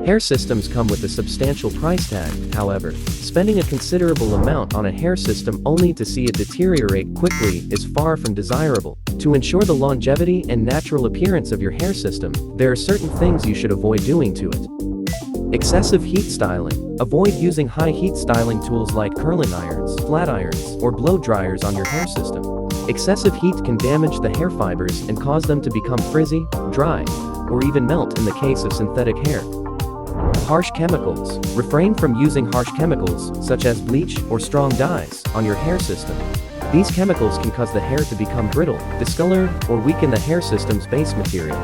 Hair systems come with a substantial price tag, however. Spending a considerable amount on a hair system only to see it deteriorate quickly is far from desirable. To ensure the longevity and natural appearance of your hair system, there are certain things you should avoid doing to it. Excessive heat styling. Avoid using high heat styling tools like curling irons, flat irons, or blow dryers on your hair system. Excessive heat can damage the hair fibers and cause them to become frizzy, dry, or even melt in the case of synthetic hair. Harsh chemicals. Refrain from using harsh chemicals, such as bleach or strong dyes, on your hair system. These chemicals can cause the hair to become brittle, discolor, or weaken the hair system's base material.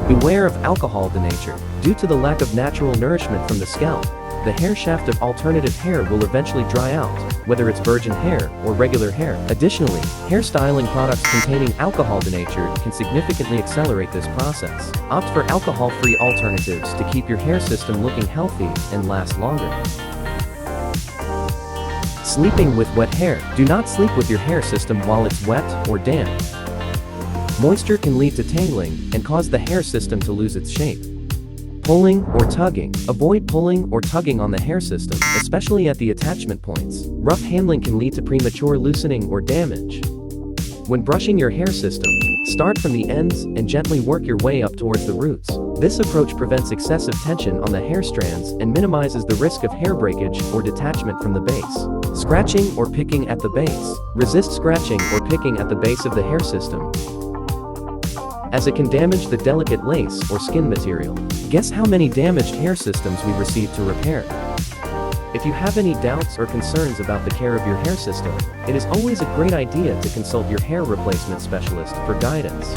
Beware of alcohol denature. Due to the lack of natural nourishment from the scalp, the hair shaft of alternative hair will eventually dry out, whether it's virgin hair or regular hair. Additionally, hair styling products containing alcohol denature can significantly accelerate this process. Opt for alcohol-free alternatives to keep your hair system looking healthy and last longer. Sleeping with wet hair. Do not sleep with your hair system while it's wet or damp. Moisture can lead to tangling and cause the hair system to lose its shape. Pulling or tugging. Avoid pulling or tugging on the hair system, especially at the attachment points. Rough handling can lead to premature loosening or damage. When brushing your hair system, start from the ends and gently work your way up towards the roots. This approach prevents excessive tension on the hair strands and minimizes the risk of hair breakage or detachment from the base. Scratching or picking at the base. Resist scratching or picking at the base of the hair system, as it can damage the delicate lace or skin material. Guess how many damaged hair systems we received to repair? If you have any doubts or concerns about the care of your hair system, it is always a great idea to consult your hair replacement specialist for guidance.